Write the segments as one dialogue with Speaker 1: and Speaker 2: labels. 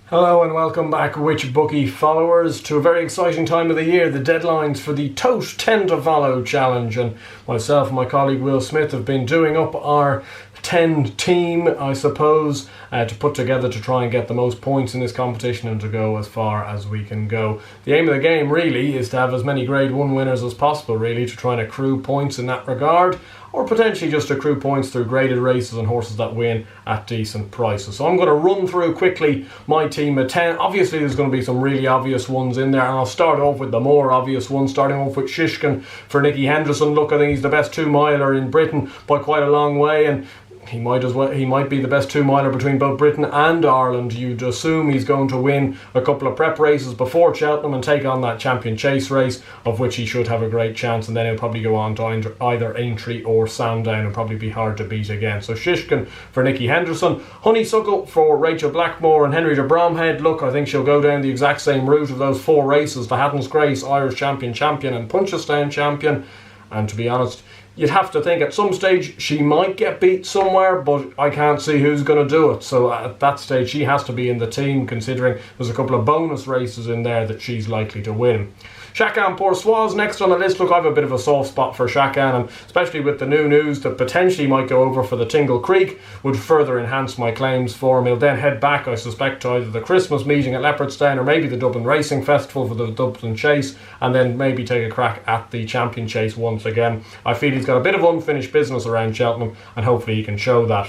Speaker 1: Hello and welcome back, Which Bookie followers, to a very exciting time of the year, the deadlines for the Tote 10 To Follow challenge, and myself and my colleague Will Smith have been doing up our 10 team, I suppose, to put together to try and get the most points in this competition and to go as far as we can go. The aim of the game really is to have as many Grade 1 winners as possible, really, to try and accrue points in that regard, or potentially just accrue points through graded races and horses that win at decent prices. So I'm going to run through quickly my team of 10. Obviously there's going to be some really obvious ones in there, and I'll start off with the more obvious ones, starting off with Shishkin for Nicky Henderson. Look, I think he's the best 2-miler in Britain by quite a long way, and he might be the best 2-miler between both Britain and Ireland. You'd assume he's going to win a couple of prep races before Cheltenham and take on that Champion Chase race, of which he should have a great chance, and then he'll probably go on to either Aintree or Sandown and probably be hard to beat again. So Shishkin for Nicky Henderson, Honeysuckle for Rachel Blackmore and Henry de Bromhead. Look, I think she'll go down the exact same route of those 4 races, the Hatton's Grace, Irish Champion and Punchestown Champion, and to be honest, you'd have to think at some stage she might get beat somewhere, but I can't see who's going to do it. So at that stage she has to be in the team, considering there's a couple of bonus races in there that she's likely to win. Shakan Poursois next on the list. Look, I have a bit of a soft spot for Shakan, and especially with the new news that potentially might go over for the Tingle Creek would further enhance my claims for him. He'll then head back, I suspect, to either the Christmas meeting at Leopardstown or maybe the Dublin Racing Festival for the Dublin Chase, and then maybe take a crack at the Champion Chase once again. I feel he's got a bit of unfinished business around Cheltenham, and hopefully he can show that.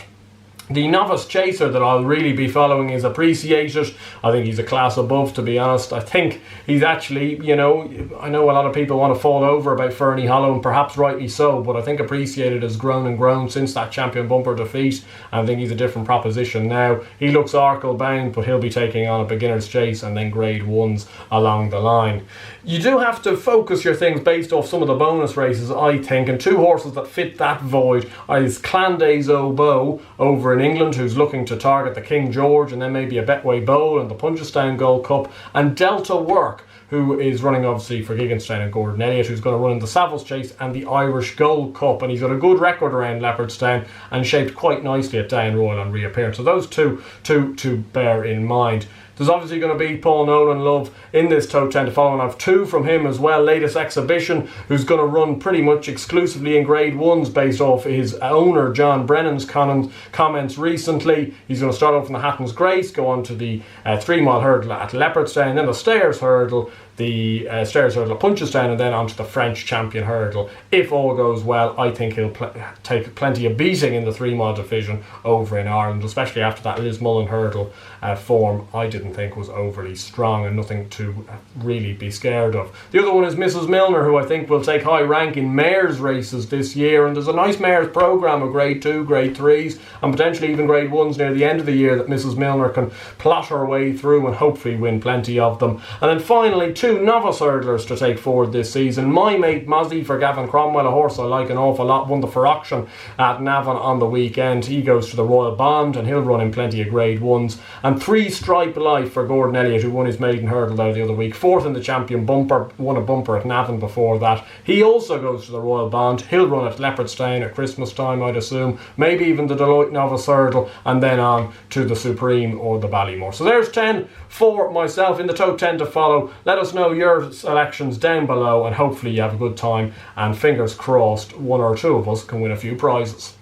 Speaker 1: The novice chaser that I'll really be following is Appreciated. I think he's a class above, to be honest. I think he's actually, I know a lot of people want to fall over about Fernie Hollow, and perhaps rightly so, but I think Appreciated has grown and grown since that Champion Bumper defeat, and I think he's a different proposition now. He looks Arkle bound, but he'll be taking on a beginner's chase and then Grade 1s along the line. You do have to focus your things based off some of the bonus races, I think, and 2 horses that fit that void is Clandays Oboe over in England, who's looking to target the King George and then maybe a Betway Bowl and the Punchestown Gold Cup, and Delta Work, who is running obviously for Gigginstown and Gordon Elliott, who's going to run in the Savills Chase and the Irish Gold Cup, and he's got a good record around Leopardstown and shaped quite nicely at Down Royal on reappearance. So those two to bear in mind. There's obviously going to be Paul Nolan Love in this Tote 10 To Follow, and I have 2 from him as well. Latest Exhibition, who's going to run pretty much exclusively in Grade 1s based off his owner John Brennan's comments recently. He's going to start off in the Hatton's Grace, go on to the 3-mile hurdle at Leopardstown, then the Stairs Hurdle, the Stairs Hurdle at Punchestown, and then onto the French Champion Hurdle. If all goes well, I think he'll take plenty of beating in the 3-mile division over in Ireland, especially after that Lismullen Hurdle form I didn't think was overly strong and nothing to really be scared of. The other one is Mrs. Milner, who I think will take high rank in mares races this year, and there's a nice mares programme of Grade 2, Grade 3s and potentially even Grade 1s near the end of the year that Mrs. Milner can plot her way through and hopefully win plenty of them. And then finally 2 novice hurdlers to take forward this season. My Mate Mozzie for Gavin Cromwell, a horse I like an awful lot, won the for auction at Navan on the weekend. He goes to the Royal Bond and he'll run in plenty of Grade 1s. And 3 Stripe Life for Gordon Elliott, who won his maiden hurdle there the other week, 4th in the Champion Bumper, won a bumper at Navan before that. He also goes to the Royal Bond. He'll run at Leopardstown at Christmas time, I'd assume, maybe even the Deloitte Novice Hurdle, and then on to the Supreme or the Ballymore. So there's 10 for myself in the Tote 10 To Follow. Let us know your selections down below, and hopefully you have a good time, and fingers crossed 1 or 2 of us can win a few prizes.